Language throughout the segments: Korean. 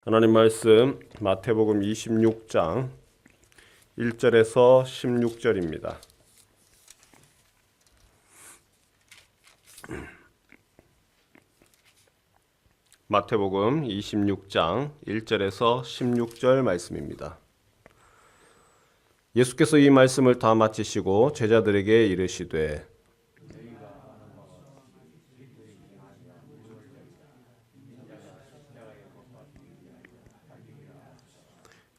하나님 말씀 마태복음 26장 1절에서 16절입니다. 마태복음 26장 1절에서 16절 말씀입니다. 예수께서 이 말씀을 다 마치시고 제자들에게 이르시되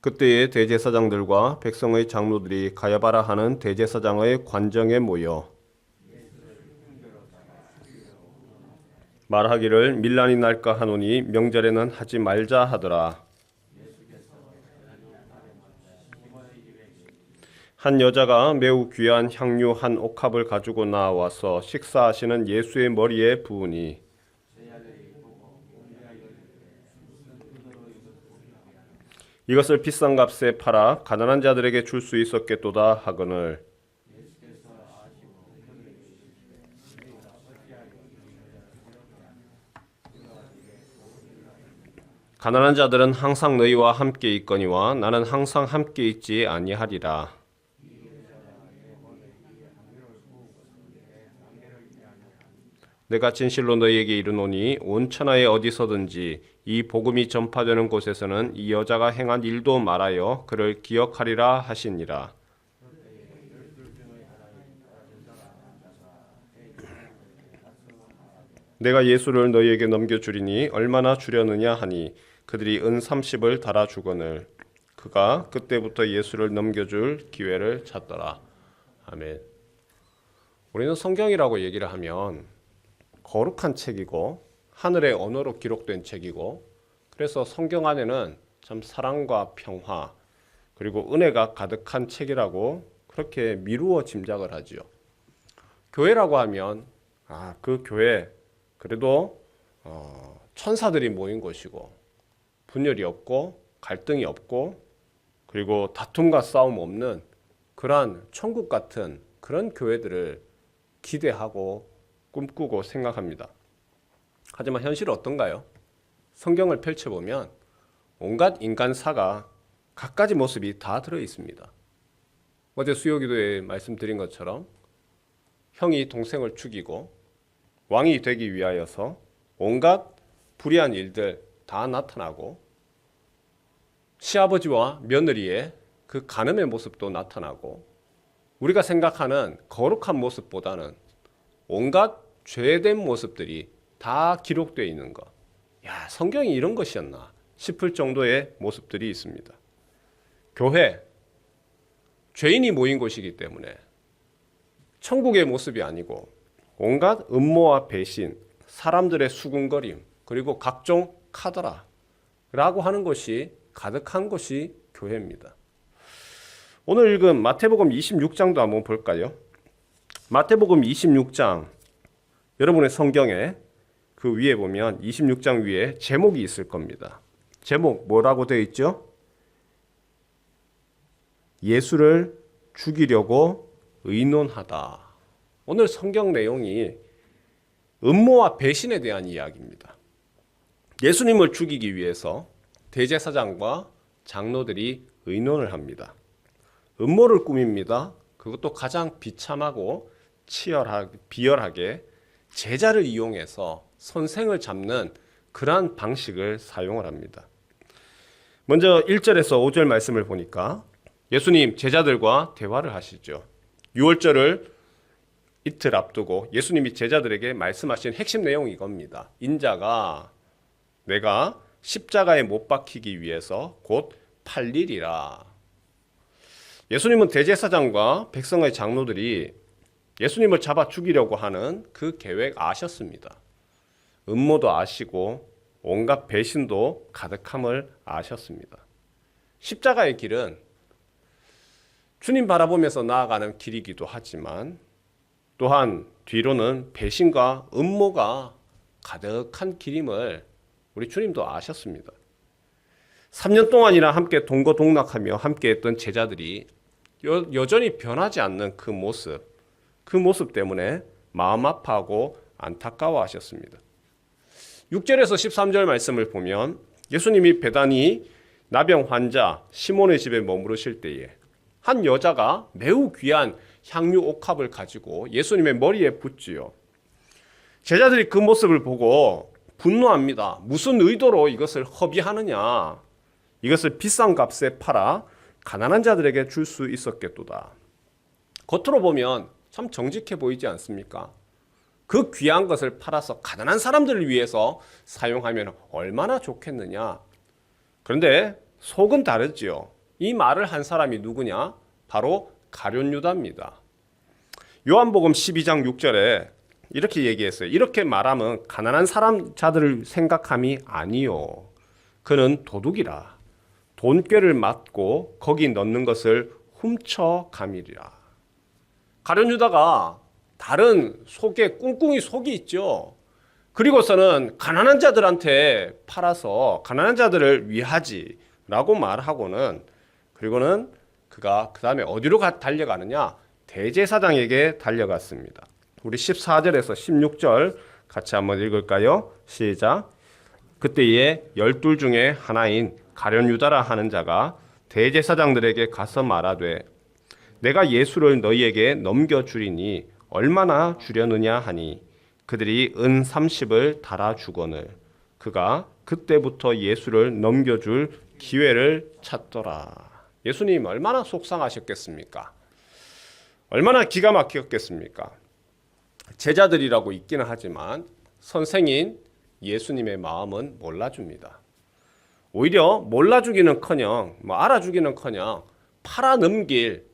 그때에 대제사장들과 백성의 장로들이 가야바라 하는 대제사장의 관정에 모여 말하기를 밀란이 날까 하노니 명절에는 하지 말자 하더라. 한 여자가 매우 귀한 향유 한 옥합을 가지고 나와서 식사하시는 예수의 머리에 부으니 이것을 비싼 값에 팔아 가난한 자들에게 줄 수 있었겠도다 하거늘 가난한 자들은 항상 너희와 함께 있거니와 나는 항상 함께 있지 아니하리라. 내가 진실로 너희에게 이르노니 온 천하에 어디서든지 이 복음이 전파되는 곳에서는 이 여자가 행한 일도 말하여 그를 기억하리라 하시니라. 내가 예수를 너희에게 넘겨주리니 얼마나 주려느냐 하니 그들이 은 30을 달아주거늘 그가 그때부터 예수를 넘겨줄 기회를 찾더라. 아멘. 우리는 성경이라고 얘기를 하면 거룩한 책이고 하늘의 언어로 기록된 책이고 그래서 성경 안에는 참 사랑과 평화 그리고 은혜가 가득한 책이라고 그렇게 미루어 짐작을 하죠. 교회라고 하면 그 교회 그래도 천사들이 모인 곳이고 분열이 없고 갈등이 없고 그리고 다툼과 싸움 없는 그러한 천국 같은 그런 교회들을 기대하고 꿈꾸고 생각합니다. 하지만 현실은 어떤가요? 성경을 펼쳐보면 온갖 인간사가 갖가지 모습이 다 들어있습니다. 어제 수요기도에 말씀드린 것처럼 형이 동생을 죽이고 왕이 되기 위하여서 온갖 불의한 일들 다 나타나고 시아버지와 며느리의 그 간음의 모습도 나타나고 우리가 생각하는 거룩한 모습보다는 온갖 죄된 모습들이 다 기록되어 있는 것. 성경이 이런 것이었나 싶을 정도의 모습들이 있습니다. 교회, 죄인이 모인 곳이기 때문에 천국의 모습이 아니고 온갖 음모와 배신, 사람들의 수군거림, 그리고 각종 카더라라고 하는 것이 가득한 것이 교회입니다. 오늘 읽은 마태복음 26장도 한번 볼까요? 마태복음 26장 여러분의 성경에 그 위에 보면 26장 위에 제목이 있을 겁니다. 제목 뭐라고 되어 있죠? 예수를 죽이려고 의논하다. 오늘 성경 내용이 음모와 배신에 대한 이야기입니다. 예수님을 죽이기 위해서 대제사장과 장로들이 의논을 합니다. 음모를 꾸밉니다. 그것도 가장 비참하고 비열하게 제자를 이용해서 선생을 잡는 그러한 방식을 사용을 합니다. 먼저 1절에서 5절 말씀을 보니까 예수님 제자들과 대화를 하시죠. 유월절을 이틀 앞두고 예수님이 제자들에게 말씀하신 핵심 내용이 이겁니다. 인자가 내가 십자가에 못 박히기 위해서 곧 팔리리라. 예수님은 대제사장과 백성의 장로들이 예수님을 잡아 죽이려고 하는 그 계획 아셨습니다. 음모도 아시고 온갖 배신도 가득함을 아셨습니다. 십자가의 길은 주님 바라보면서 나아가는 길이기도 하지만 또한 뒤로는 배신과 음모가 가득한 길임을 우리 주님도 아셨습니다. 3년 동안이나 함께 동거동락하며 함께했던 제자들이 여전히 변하지 않는 그 모습 때문에 마음 아파하고 안타까워하셨습니다. 6절에서 13절 말씀을 보면 예수님이 베다니 나병 환자 시몬의 집에 머무르실 때에 한 여자가 매우 귀한 향유 옥합을 가지고 예수님의 머리에 붓지요. 제자들이 그 모습을 보고 분노합니다. 무슨 의도로 이것을 허비하느냐. 이것을 비싼 값에 팔아 가난한 자들에게 줄 수 있었겠도다. 겉으로 보면 참 정직해 보이지 않습니까? 그 귀한 것을 팔아서 가난한 사람들을 위해서 사용하면 얼마나 좋겠느냐. 그런데 속은 다르지요. 이 말을 한 사람이 누구냐? 바로 가룟 유다입니다. 요한복음 12장 6절에 이렇게 얘기했어요. 이렇게 말하면 가난한 자들을 생각함이 아니요. 그는 도둑이라. 돈꾀를 맞고 거기 넣는 것을 훔쳐감이리라. 가룟 유다가 다른 속에 꿍꿍이 속이 있죠. 그리고서는 가난한 자들한테 팔아서 가난한 자들을 위하지라고 말하고는 그리고는 그가 그 다음에 어디로 달려가느냐? 대제사장에게 달려갔습니다. 우리 14절에서 16절 같이 한번 읽을까요? 시작. 그때에 12 중에 하나인 가룟 유다라 하는 자가 대제사장들에게 가서 말하되 내가 예수를 너희에게 넘겨주리니 얼마나 주려느냐 하니 그들이 은 30을 달아주거늘 그가 그때부터 예수를 넘겨줄 기회를 찾더라. 예수님 얼마나 속상하셨겠습니까? 얼마나 기가 막혔겠습니까? 제자들이라고 있기는 하지만 선생인 예수님의 마음은 몰라줍니다. 오히려 몰라주기는커녕 알아주기는커녕 팔아넘길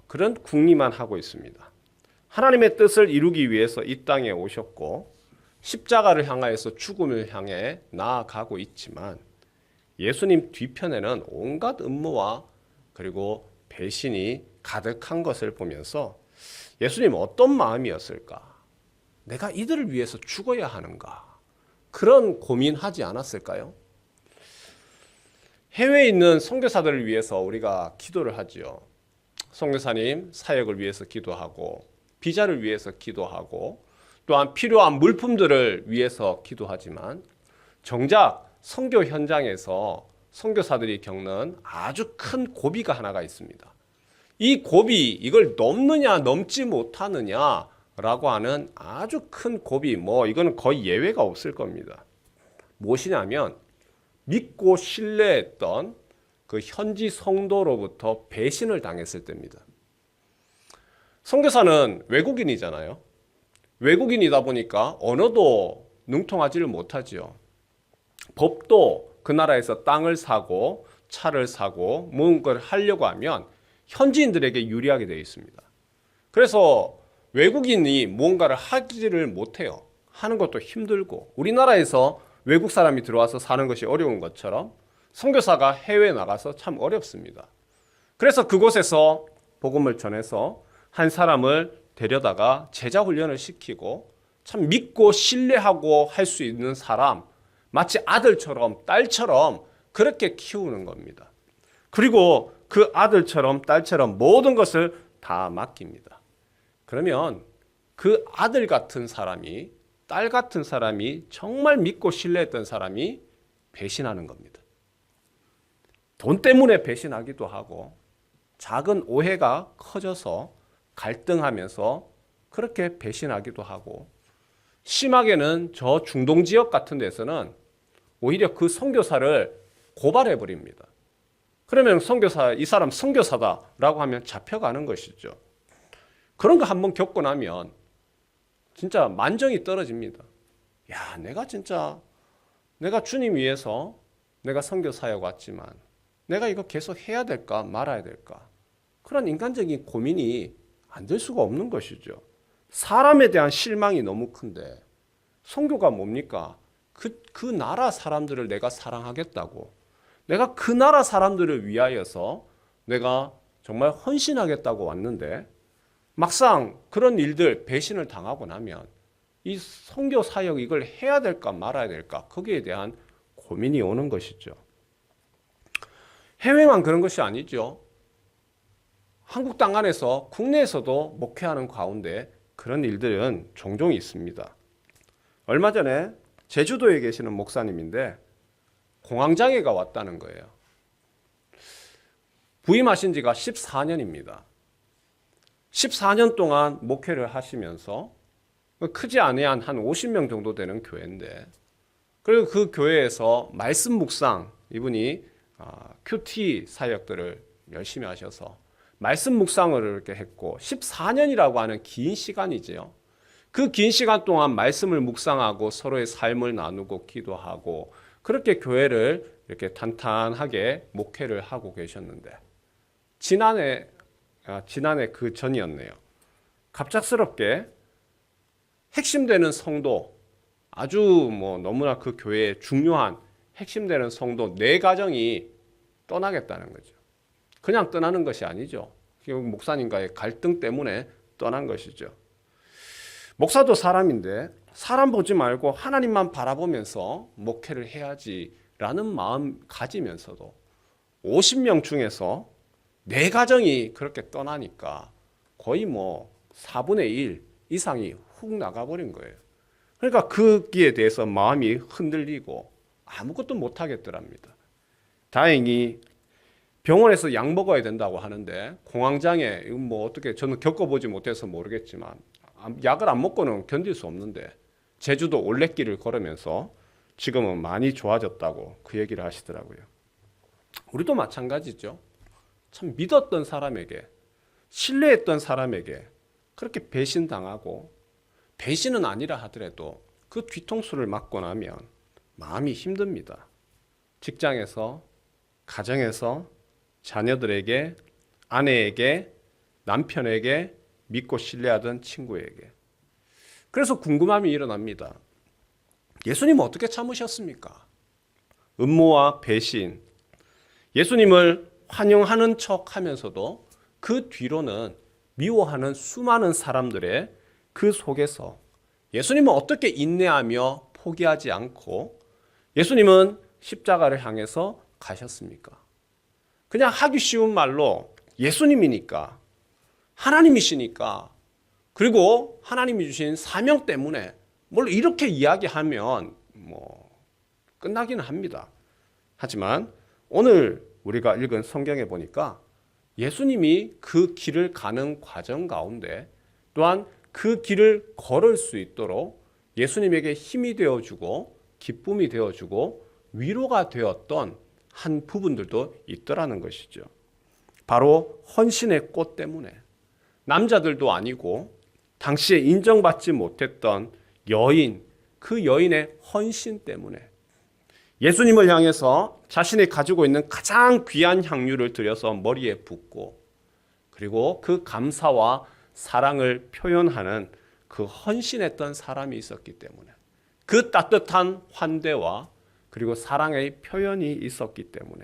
그런 궁리만 하고 있습니다. 하나님의 뜻을 이루기 위해서 이 땅에 오셨고 십자가를 향하여서 죽음을 향해 나아가고 있지만 예수님 뒤편에는 온갖 음모와 그리고 배신이 가득한 것을 보면서 예수님 어떤 마음이었을까? 내가 이들을 위해서 죽어야 하는가? 그런 고민하지 않았을까요? 해외에 있는 선교사들을 위해서 우리가 기도를 하지요. 선교사님 사역을 위해서 기도하고 비자를 위해서 기도하고 또한 필요한 물품들을 위해서 기도하지만 정작 선교 현장에서 선교사들이 겪는 아주 큰 고비가 하나가 있습니다. 이 고비, 이걸 넘느냐 넘지 못하느냐라고 하는 아주 큰 고비, 이거는 거의 예외가 없을 겁니다. 무엇이냐면 믿고 신뢰했던 그 현지 성도로부터 배신을 당했을 때입니다. 선교사는 외국인이잖아요. 외국인이다 보니까 언어도 능통하지를 못하지요. 법도 그 나라에서 땅을 사고 차를 사고 뭔가를 하려고 하면 현지인들에게 유리하게 되어 있습니다. 그래서 외국인이 뭔가를 하지를 못해요. 하는 것도 힘들고 우리나라에서 외국 사람이 들어와서 사는 것이 어려운 것처럼 선교사가 해외에 나가서 참 어렵습니다. 그래서 그곳에서 복음을 전해서 한 사람을 데려다가 제자 훈련을 시키고 참 믿고 신뢰하고 할 수 있는 사람, 마치 아들처럼 딸처럼 그렇게 키우는 겁니다. 그리고 그 아들처럼 딸처럼 모든 것을 다 맡깁니다. 그러면 그 아들 같은 사람이, 딸 같은 사람이, 정말 믿고 신뢰했던 사람이 배신하는 겁니다. 돈 때문에 배신하기도 하고 작은 오해가 커져서 갈등하면서 그렇게 배신하기도 하고 심하게는 저 중동 지역 같은 데서는 오히려 그 선교사를 고발해 버립니다. 그러면 이 사람 선교사다라고 하면 잡혀가는 것이죠. 그런 거 한번 겪고 나면 진짜 만정이 떨어집니다. 야, 내가 주님 위해서 내가 선교사역 왔지만 내가 이거 계속 해야 될까 말아야 될까? 그런 인간적인 고민이 안 될 수가 없는 것이죠. 사람에 대한 실망이 너무 큰데 선교가 뭡니까? 그 나라 사람들을 내가 사랑하겠다고, 내가 그 나라 사람들을 위하여서 내가 정말 헌신하겠다고 왔는데 막상 그런 일들 배신을 당하고 나면 이 선교 사역 이걸 해야 될까 말아야 될까 거기에 대한 고민이 오는 것이죠. 해외만 그런 것이 아니죠. 한국 땅 안에서 국내에서도 목회하는 가운데 그런 일들은 종종 있습니다. 얼마 전에 제주도에 계시는 목사님인데 공황장애가 왔다는 거예요. 부임하신 지가 14년입니다. 14년 동안 목회를 하시면서 크지 아니한 한 50명 정도 되는 교회인데, 그리고 그 교회에서 말씀 묵상, 이분이 큐티 사역들을 열심히 하셔서 말씀 묵상을 이렇게 했고, 14년이라고 하는 긴 시간이지요. 그 긴 시간 동안 말씀을 묵상하고 서로의 삶을 나누고 기도하고 그렇게 교회를 이렇게 탄탄하게 목회를 하고 계셨는데, 지난해 그 전이었네요. 갑작스럽게 핵심되는 성도, 아주 너무나 그 교회의 중요한 핵심되는 성도 4가정이 떠나겠다는 거죠. 그냥 떠나는 것이 아니죠. 목사님과의 갈등 때문에 떠난 것이죠. 목사도 사람인데 사람 보지 말고 하나님만 바라보면서 목회를 해야지라는 마음 가지면서도 50명 중에서 4가정이 그렇게 떠나니까 거의 4분의 1 이상이 훅 나가버린 거예요. 그러니까 거기에 대해서 마음이 흔들리고 아무것도 못하겠더랍니다. 다행히 병원에서 약 먹어야 된다고 하는데, 공황장애, 이건 어떻게 저는 겪어보지 못해서 모르겠지만 약을 안 먹고는 견딜 수 없는데, 제주도 올레길을 걸으면서 지금은 많이 좋아졌다고 그 얘기를 하시더라고요. 우리도 마찬가지죠. 참 믿었던 사람에게, 신뢰했던 사람에게 그렇게 배신당하고, 배신은 아니라 하더라도 그 뒤통수를 맞고 나면 마음이 힘듭니다. 직장에서, 가정에서, 자녀들에게, 아내에게, 남편에게, 믿고 신뢰하던 친구에게. 그래서 궁금함이 일어납니다. 예수님은 어떻게 참으셨습니까? 음모와 배신, 예수님을 환영하는 척 하면서도 그 뒤로는 미워하는 수많은 사람들의 그 속에서 예수님은 어떻게 인내하며 포기하지 않고 예수님은 십자가를 향해서 가셨습니까? 그냥 하기 쉬운 말로 예수님이니까, 하나님이시니까, 그리고 하나님이 주신 사명 때문에 뭘 이렇게 이야기하면 끝나기는 합니다. 하지만 오늘 우리가 읽은 성경에 보니까 예수님이 그 길을 가는 과정 가운데 또한 그 길을 걸을 수 있도록 예수님에게 힘이 되어주고 기쁨이 되어주고 위로가 되었던 한 부분들도 있더라는 것이죠. 바로 헌신의 꽃 때문에, 남자들도 아니고 당시에 인정받지 못했던 여인, 그 여인의 헌신 때문에 예수님을 향해서 자신이 가지고 있는 가장 귀한 향유를 들여서 머리에 붓고, 그리고 그 감사와 사랑을 표현하는 그 헌신했던 사람이 있었기 때문에, 그 따뜻한 환대와 그리고 사랑의 표현이 있었기 때문에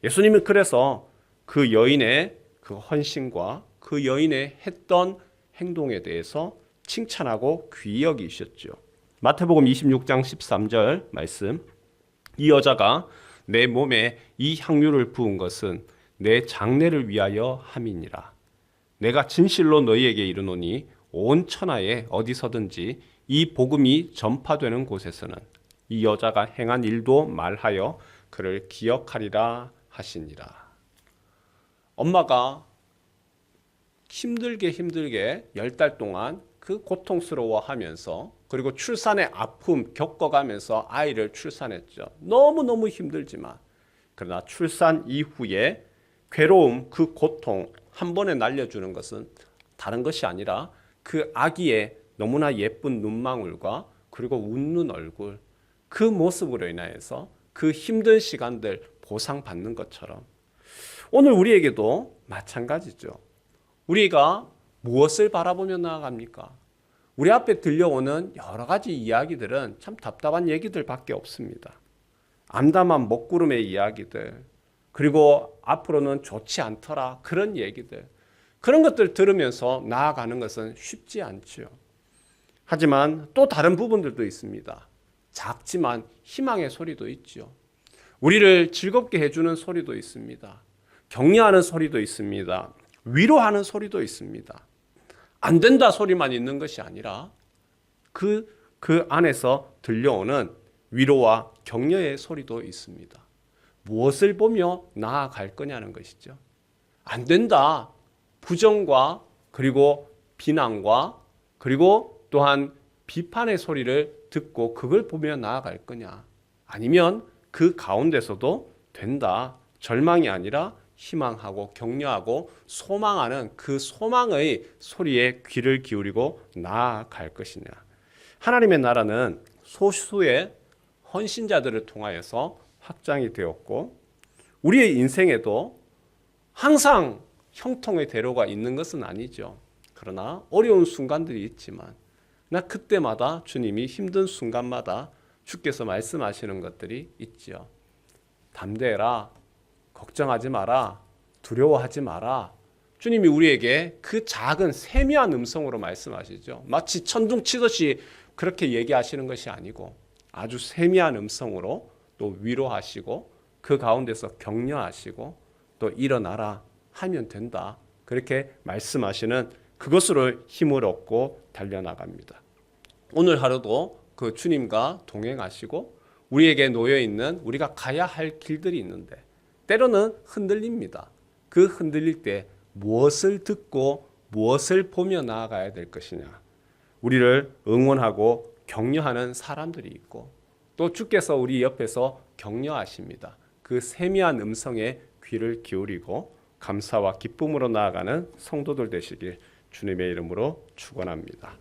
예수님은 그래서 그 여인의 그 헌신과 그 여인의 했던 행동에 대해서 칭찬하고 귀히 여기셨죠. 마태복음 26장 13절 말씀, 이 여자가 내 몸에 이 향유를 부은 것은 내 장례를 위하여 함이니라. 내가 진실로 너희에게 이르노니 온 천하에 어디서든지 이 복음이 전파되는 곳에서는 이 여자가 행한 일도 말하여 그를 기억하리라 하시니라. 엄마가 힘들게 10달 동안 그 고통스러워하면서, 그리고 출산의 아픔 겪어가면서 아이를 출산했죠. 너무너무 힘들지만, 그러나 출산 이후에 괴로움, 그 고통 한 번에 날려주는 것은 다른 것이 아니라 그 아기의 너무나 예쁜 눈망울과 그리고 웃는 얼굴, 그 모습으로 인하여서 그 힘든 시간들 보상받는 것처럼 오늘 우리에게도 마찬가지죠. 우리가 무엇을 바라보며 나아갑니까? 우리 앞에 들려오는 여러 가지 이야기들은 참 답답한 얘기들밖에 없습니다. 암담한 먹구름의 이야기들, 그리고 앞으로는 좋지 않더라, 그런 얘기들, 그런 것들 들으면서 나아가는 것은 쉽지 않죠. 하지만 또 다른 부분들도 있습니다. 작지만 희망의 소리도 있죠. 우리를 즐겁게 해주는 소리도 있습니다. 격려하는 소리도 있습니다. 위로하는 소리도 있습니다. 안 된다 소리만 있는 것이 아니라 그 안에서 들려오는 위로와 격려의 소리도 있습니다. 무엇을 보며 나아갈 거냐는 것이죠. 안 된다. 부정과 그리고 비난과 그리고 또한 비판의 소리를 듣고 그걸 보며 나아갈 거냐. 아니면 그 가운데서도 된다. 절망이 아니라 희망하고 격려하고 소망하는 그 소망의 소리에 귀를 기울이고 나아갈 것이냐. 하나님의 나라는 소수의 헌신자들을 통하여서 확장이 되었고 우리의 인생에도 항상 형통의 대로가 있는 것은 아니죠. 그러나 어려운 순간들이 있지만 나 그때마다 주님이 힘든 순간마다 주께서 말씀하시는 것들이 있죠. 담대해라. 걱정하지 마라. 두려워하지 마라. 주님이 우리에게 그 작은 세미한 음성으로 말씀하시죠. 마치 천둥 치듯이 그렇게 얘기하시는 것이 아니고 아주 세미한 음성으로 또 위로하시고 그 가운데서 격려하시고 또 일어나라 하면 된다. 그렇게 말씀하시는 그것으로 힘을 얻고 달려나갑니다. 오늘 하루도 그 주님과 동행하시고 우리에게 놓여있는 우리가 가야 할 길들이 있는데 때로는 흔들립니다. 그 흔들릴 때 무엇을 듣고 무엇을 보며 나아가야 될 것이냐. 우리를 응원하고 격려하는 사람들이 있고 또 주께서 우리 옆에서 격려하십니다. 그 세미한 음성에 귀를 기울이고 감사와 기쁨으로 나아가는 성도들 되시길 주님의 이름으로 축원합니다.